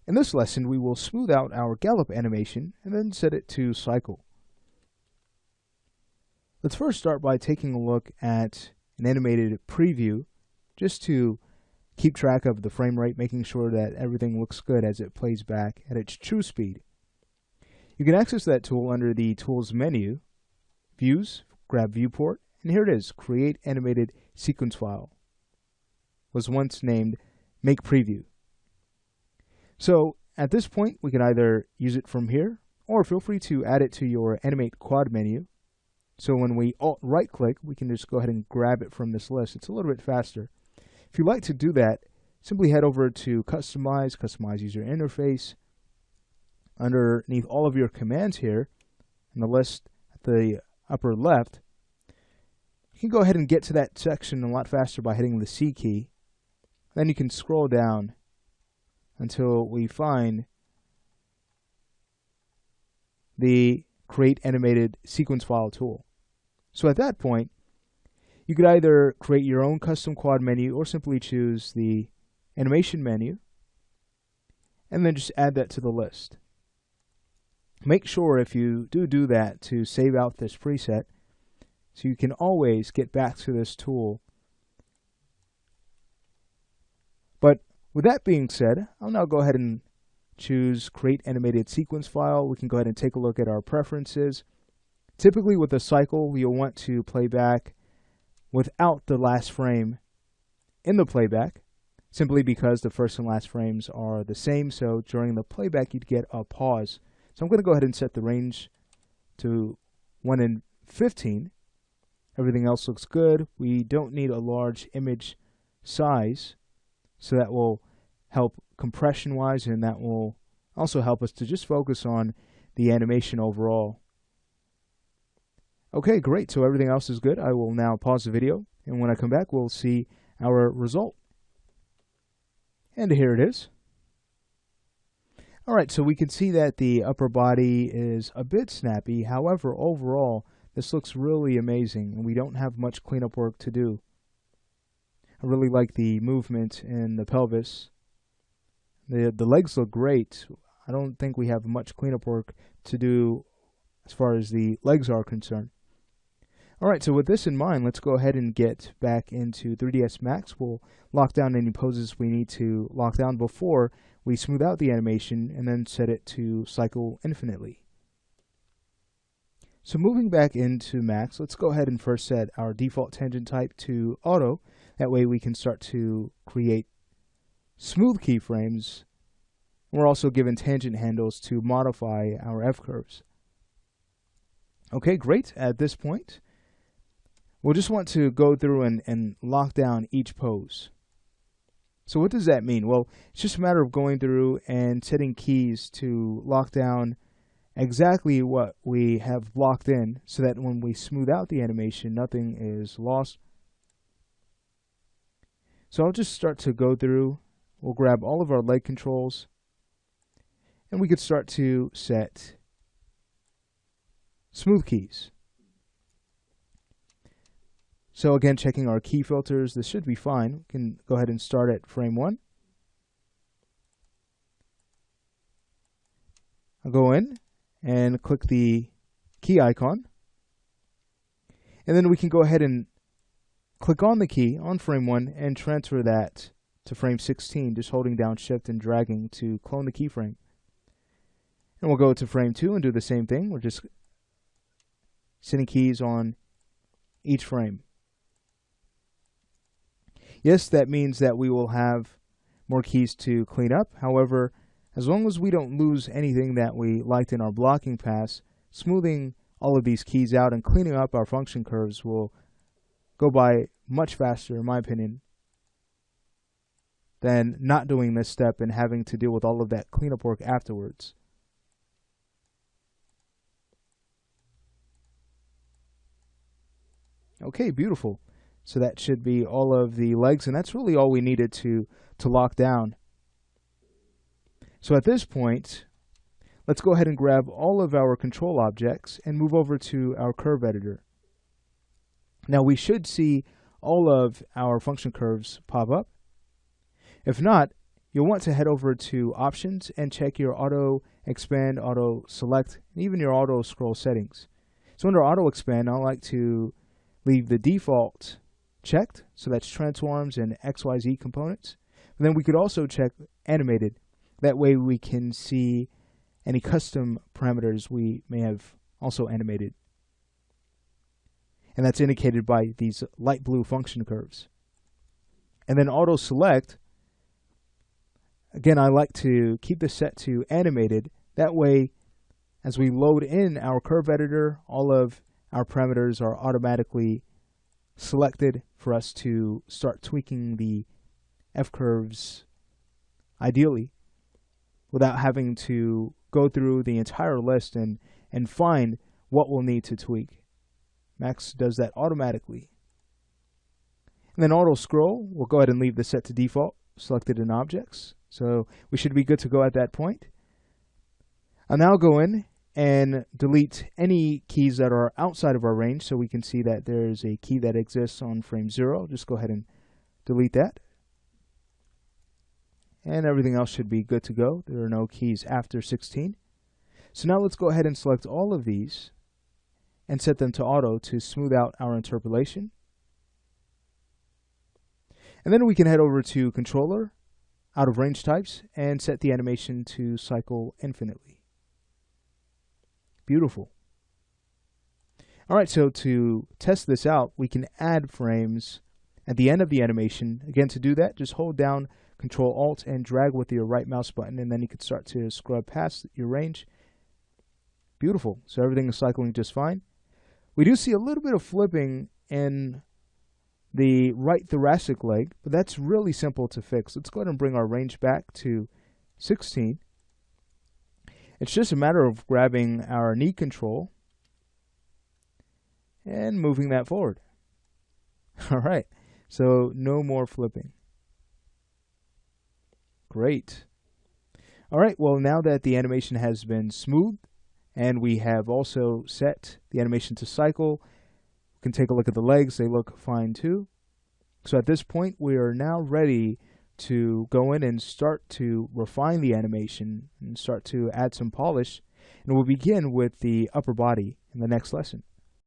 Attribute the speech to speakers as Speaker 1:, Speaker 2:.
Speaker 1: In this lesson, we will smooth out our gallop animation and then set it to cycle. Let's first start by taking a look at an animated preview just to keep track of the frame rate, making sure that everything looks good as it plays back at its true speed. You can access that tool under the Tools menu, Views, grab Viewport, and here it is, Create Animated Sequence File. Was once named Make Preview. So at this point, we can either use it from here, or feel free to add it to your Animate Quad menu. So when we Alt-right click, we can just go ahead and grab it from this list. It's a little bit faster. If you'd like to do that, simply head over to Customize, Customize User Interface. Underneath all of your commands here, in the list at the upper left, you can go ahead and get to that section a lot faster by hitting the C key. Then you can scroll down until we find the Create Animated Sequence File tool. So at that point, you could either create your own custom quad menu or simply choose the animation menu and then just add that to the list. Make sure if you do that to save out this preset so you can always get back to this tool. But with that being said, I'll now go ahead and choose Create Animated Sequence File. We can go ahead and take a look at our preferences. Typically with a cycle, you'll want to play back without the last frame in the playback, simply because the first and last frames are the same, so during the playback you'd get a pause. So I'm going to go ahead and set the range to 1 in 15. Everything else looks good. We don't need a large image size, so that will help compression-wise, and that will also help us to just focus on the animation overall. Okay, great. So everything else is good. I will now pause the video, and when I come back, we'll see our result. And here it is. All right, so we can see that the upper body is a bit snappy. However, overall, this looks really amazing, and we don't have much cleanup work to do. I really like the movement in the pelvis. The legs look great. I don't think we have much cleanup work to do as far as the legs are concerned. Alright, so with this in mind, let's go ahead and get back into 3ds Max. We'll lock down any poses we need to lock down before we smooth out the animation and then set it to cycle infinitely. So moving back into Max, let's go ahead and first set our default tangent type to auto. That way we can start to create smooth keyframes. We're also given tangent handles to modify our F-curves. Okay, great. At this point, we'll just want to go through and lock down each pose. So what does that mean? Well, it's just a matter of going through and setting keys to lock down exactly what we have locked in so that when we smooth out the animation, nothing is lost. So I'll just start to go through. We'll grab all of our leg controls, and we could start to set smooth keys. So again, checking our key filters, this should be fine. We can go ahead and start at frame 1. I'll go in and click the key icon. And then we can go ahead and click on the key on frame 1 and transfer that to frame 16, just holding down Shift and dragging to clone the keyframe. And we'll go to frame 2 and do the same thing. We're just setting keys on each frame. Yes, that means that we will have more keys to clean up. However, as long as we don't lose anything that we liked in our blocking pass, smoothing all of these keys out and cleaning up our function curves will go by much faster, in my opinion, than not doing this step and having to deal with all of that cleanup work afterwards. Okay, beautiful. So that should be all of the legs, and that's really all we needed to lock down. So at this point, let's go ahead and grab all of our control objects and move over to our curve editor. Now we should see all of our function curves pop up. If not, you'll want to head over to Options and check your Auto Expand, Auto Select, and even your Auto Scroll settings. So under Auto Expand, I like to leave the default checked, so that's transforms and XYZ components. And then we could also check Animated. That way we can see any custom parameters we may have also animated. And that's indicated by these light blue function curves. And then Auto Select, again, I like to keep this set to Animated. That way, as we load in our curve editor, all of our parameters are automatically selected for us to start tweaking the F-curves ideally, without having to go through the entire list and find what we'll need to tweak. Max does that automatically. And then Auto Scroll, we'll go ahead and leave this set to default, selected in Objects. So we should be good to go at that point. I'll now go in and delete any keys that are outside of our range, so we can see that there's a key that exists on frame 0. Just go ahead and delete that. And everything else should be good to go. There are no keys after 16. So now let's go ahead and select all of these and set them to auto to smooth out our interpolation. And then we can head over to Controller, Out of Range Types, and set the animation to cycle infinitely. Beautiful. Alright, so to test this out, we can add frames at the end of the animation. Again, to do that, just hold down Control-Alt and drag with your right mouse button, and then you can start to scrub past your range. Beautiful. So everything is cycling just fine. We do see a little bit of flipping in the right thoracic leg, but that's really simple to fix. Let's go ahead and bring our range back to 16. It's just a matter of grabbing our knee control and moving that forward. All right, so no more flipping. Great. All right, well, now that the animation has been smoothed and we have also set the animation to cycle, we can take a look at the legs. They look fine too. So at this point, we are now ready to go in and start to refine the animation and start to add some polish. And we'll begin with the upper body in the next lesson.